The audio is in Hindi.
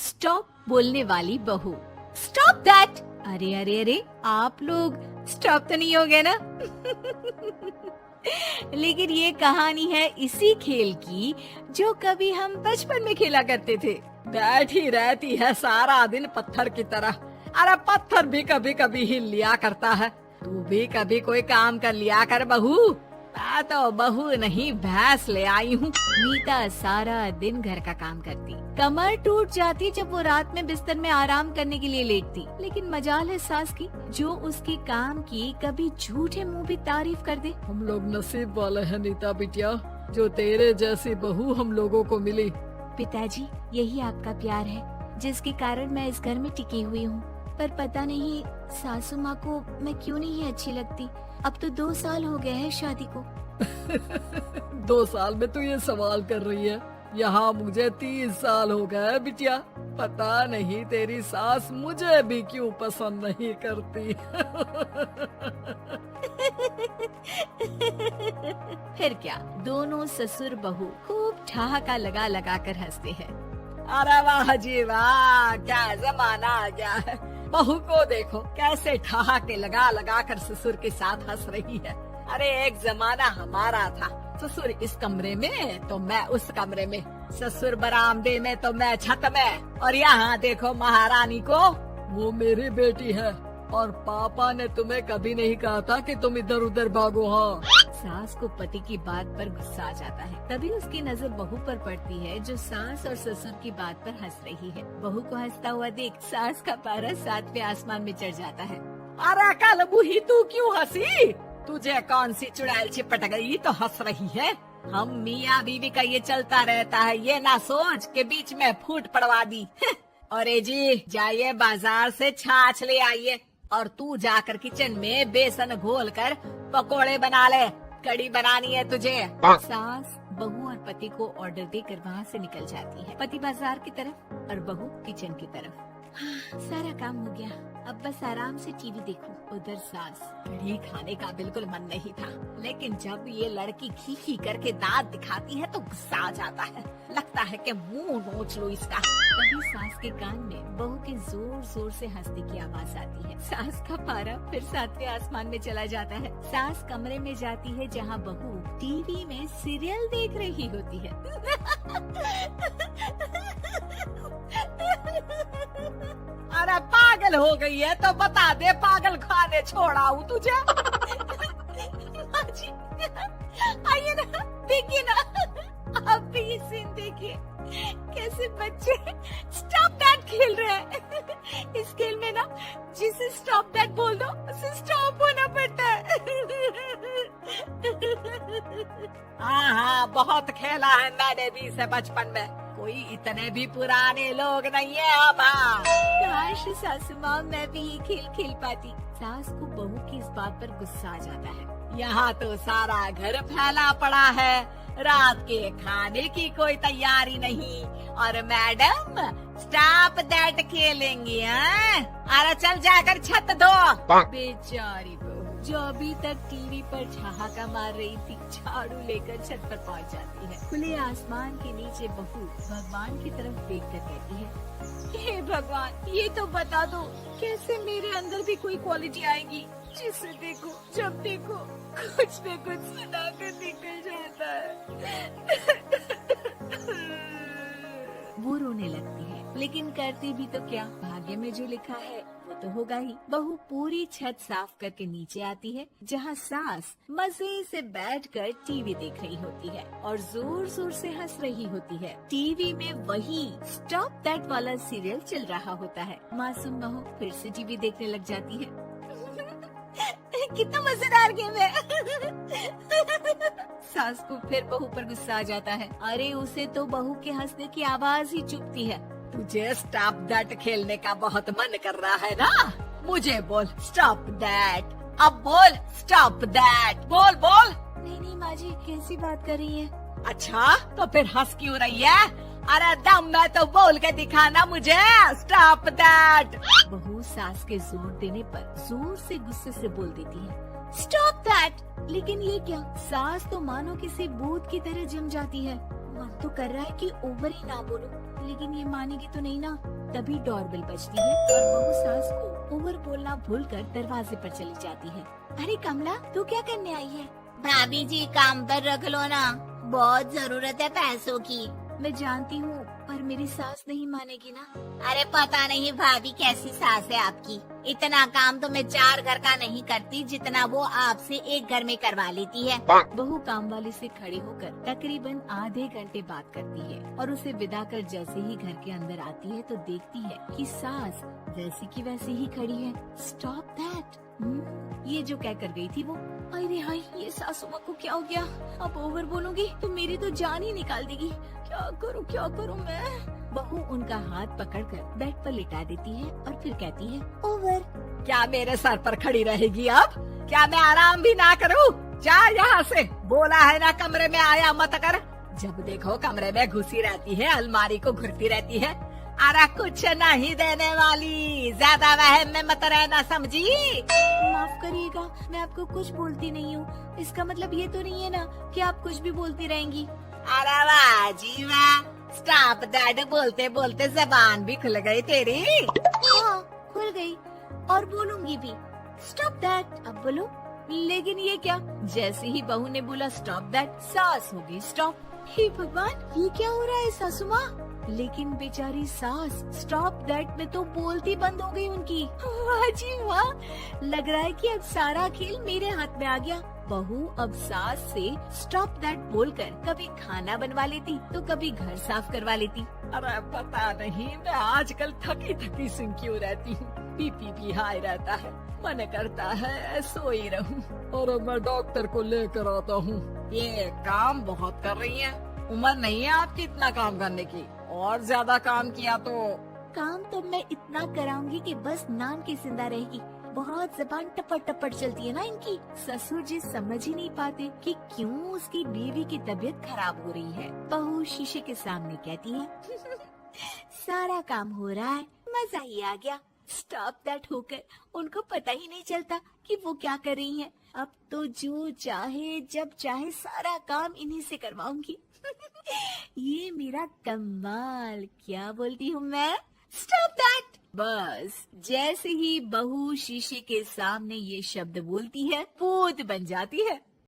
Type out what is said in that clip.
स्टॉप बोलने वाली बहू। Stop that. अरे अरे अरे, आप लोग स्टॉप तो नहीं हो गए ना? लेकिन ये कहानी है इसी खेल की जो कभी हम बचपन में खेला करते थे। बैठी रहती है सारा दिन पत्थर की तरह। अरे पत्थर भी कभी कभी हिल लिया करता है। तू भी कभी कोई काम कर लिया कर बहू। मैं तो बहू नहीं भैंस ले आई हूँ। नीता सारा दिन घर का काम करती, कमर टूट जाती जब वो रात में बिस्तर में आराम करने के लिए लेटती। लेकिन मजाल है सास की, जो उसके काम की कभी झूठे मुंह भी तारीफ कर दे। हम लोग नसीब वाले हैं नीता बिटिया, जो तेरे जैसी बहू हम लोगों को मिली। पिताजी, यही आपका प्यार है जिसके कारण मैं इस घर में टिकी हुई हूँ। पर पता नहीं सासू माँ को मैं क्यों नहीं अच्छी लगती। अब तो 2 साल हो गए हैं शादी को। 2 साल में तू ये सवाल कर रही है? यहाँ मुझे 30 साल हो गए बिटिया। पता नहीं तेरी सास मुझे भी क्यों पसंद नहीं करती। फिर क्या, दोनों ससुर बहू खूब ठहाका लगा लगा कर हंसते हैं। अरे वाह जी वाह, क्या जमाना आ गया है। बहू को देखो कैसे ठहाके लगा लगा कर ससुर के साथ हंस रही है। अरे एक जमाना हमारा था, ससुर इस कमरे में तो मैं उस कमरे में, ससुर बरामदे में तो मैं छत में। और यहाँ देखो महारानी को, वो मेरी बेटी है और पापा ने तुम्हें कभी नहीं कहा था कि तुम इधर उधर भागो। हाँ, सास को पति की बात पर गुस्सा आ जाता है। तभी उसकी नजर बहू पर पड़ती है जो सास और ससुर की बात पर हंस रही है। बहू को हंसता हुआ देख सास का पारा 7वें आसमान में चढ़ जाता है। अरे कल बुही तू क्यों हंसी? तुझे कौन सी चुड़ैल चिपट गई तो हंस रही है? हम मियाँ बीवी का ये चलता रहता है, ये ना सोच के बीच में फूट पड़वा दी। अरे जी जाइए बाजार से छाछ ले आइए और तू जाकर किचन में बेसन घोल कर पकोड़े बना ले, कड़ी बनानी है तुझे। सास बहू और पति को ऑर्डर देकर वहाँ से निकल जाती है। पति बाजार की तरफ और बहू किचन की तरफ। सारा काम हो गया, अब बस आराम से टीवी देखूं। उधर सास, कड़ी खाने का बिल्कुल मन नहीं था, लेकिन जब ये लड़की खी खी करके दांत दिखाती है तो गुस्सा आ जाता है। लगता है कि मुंह नोच लो इसका। तभी सास के कान में बहू के जोर जोर से हंसने की आवाज आती है। सास का पारा फिर 7वें आसमान में चला जाता है। सास कमरे में जाती है जहाँ बहू टीवी में सीरियल देख रही होती है। अरे पागल हो गई है तो बता दे, पागल खाने छोड़ाऊं तुझे? आइए ना, देखिए ना, आप भी ये सीन देखिए, कैसे बच्चे स्टॉप दैट खेल रहे हैं। इस खेल में ना जिसे स्टॉप दैट बोल दो उसे स्टॉप होना पड़ता है। हाँ, बहुत खेला है मैंने भी इसे बचपन में। कोई इतने भी पुराने लोग नहीं है अब। काश सासू माँ मैं भी ये खेल खेल पाती। सास को बहू की इस बात पर गुस्सा आ जाता है। यहाँ तो सारा घर फैला पड़ा है, रात के खाने की कोई तैयारी नहीं, और मैडम स्टॉप दैट खेलेंगी। अरे चल जाकर छत धो। बेचारी बहू जो अभी तक टीवी पर ठहाका मार रही थी, झाड़ू लेकर छत पर पहुंच जाती है। खुले आसमान के नीचे बहू भगवान की तरफ देखकर कहती है, हे भगवान, ये तो बता दो कैसे मेरे अंदर भी कोई क्वालिटी आएगी जिसे देखो जब देखो कुछ न कुछ सुनाकर निकल जाता है। वो रोने लगती है, लेकिन करती भी तो क्या, भाग्य में जो लिखा है वो तो होगा ही। बहू पूरी छत साफ करके नीचे आती है जहाँ सास मजे से बैठकर टीवी देख रही होती है और जोर जोर से हंस रही होती है। टीवी में वही स्टॉप दैट वाला सीरियल चल रहा होता है। मासूम बहू फिर से टीवी देखने लग जाती है। कितना मजेदार गेम है। सास को फिर बहू पर गुस्सा आ जाता है। अरे उसे तो बहू के हंसने की आवाज ही चुभती है। तुझे स्टॉप दैट खेलने का बहुत मन कर रहा है ना? मुझे बोल स्टॉप दैट, अब बोल स्टॉप दैट, बोल बोल। नहीं नहीं माँ जी, कैसी बात कर रही है? अच्छा तो फिर हंस क्यों रही है? अरे दम में तो बोल के दिखाना मुझे स्टॉप दैट। बहू सास के जोर देने पर जोर से गुस्से से बोल देती है, स्टॉप दैट। लेकिन ये क्या, सास तो मानो किसी भूत की तरह जम जाती है। मन तो कर रहा है कि ओवर ही ना बोलूं, लेकिन ये मानेगी तो नहीं ना। तभी डोरबेल बजती है और बहू सास को ओवर बोलना भूलकर दरवाजे पर चली जाती है। अरे कमला, तू क्या करने आई है? भाभी जी काम पर रख लो ना, बहुत जरूरत है पैसों की। मैं जानती हूँ, पर मेरी सास नहीं मानेगी ना। अरे पता नहीं भाभी कैसी सास है आपकी, इतना काम तो मैं 4 घर का नहीं करती जितना वो आपसे एक घर में करवा लेती है। बहू काम वाली से खड़ी होकर तकरीबन आधे घंटे बात करती है और उसे विदा कर जैसे ही घर के अंदर आती है तो देखती है कि सास वैसी की वैसी ही खड़ी है। स्टॉप दैट, ये जो कह कर गई थी वो। अरे हाय, ये सासू माँ को क्या हो गया? अब ओवर बोलूंगी तो मेरी तो जान ही निकाल देगी। क्या करूँ मैं? बहू उनका हाथ पकड़कर बेड पर लिटा देती है और फिर कहती है, ओवर। क्या मेरे सर पर खड़ी रहेगी अब? क्या मैं आराम भी ना करूं? जा यहाँ से, बोला है ना कमरे में आया मत कर। जब देखो कमरे में घुसी रहती है, अलमारी को घुरती रहती है। अरे कुछ नहीं देने वाली, ज्यादा वहम में मत रहना, समझी? माफ करिएगा, मैं आपको कुछ बोलती नहीं हूँ। इसका मतलब ये तो नहीं है ना कि आप कुछ भी बोलती रहेंगी। अरे वाह जी वाह, स्टॉप दैट बोलते बोलते जबान भी खुल गई तेरी। हाँ, खुल गई और बोलूंगी भी। स्टॉप दैट, अब बोलो। लेकिन ये क्या? जैसे ही बहू ने बोला स्टॉप दैट, सास हो गई स्टॉप। हे भगवान, ये क्या हो रहा है सासू माँ? लेकिन बेचारी सास स्टॉप दैट में तो बोलती बंद हो गई उनकी। वाह जी वाह, लग रहा है कि अब सारा खेल मेरे हाथ में आ गया। बहू अब सास से स्टॉप दैट बोलकर कभी खाना बनवा लेती तो कभी घर साफ करवा लेती। अरे पता नहीं, मैं आजकल थकी थकी सी क्यों रहती हूँ। बीपी भी हाई रहता है, मन करता है सोई रहूं। और मैं डॉक्टर को लेकर आता हूँ। ये काम बहुत कर रही है, उम्र नहीं है आपकी इतना काम करने की। और ज्यादा काम किया तो काम तो मैं इतना कराऊंगी कि बस नाम की जिंदा रहेगी। बहुत जबान टपट टपट चलती है ना इनकी। ससुर जी समझ ही नहीं पाते कि क्यों उसकी बीवी की तबीयत खराब हो रही है। बहू शीशे के सामने कहती है, सारा काम हो रहा है, मजा ही आ गया। स्टॉप दैट होकर उनको पता ही नहीं चलता कि वो क्या कर रही हैं। अब तो जो चाहे जब चाहे सारा काम इन्हीं से करवाऊंगी। ये मेरा कमाल, क्या बोलती हूँ मैं? Stop that. बस जैसे ही बहू शीशे के सामने ये शब्द बोलती है, भूत बन जाती है।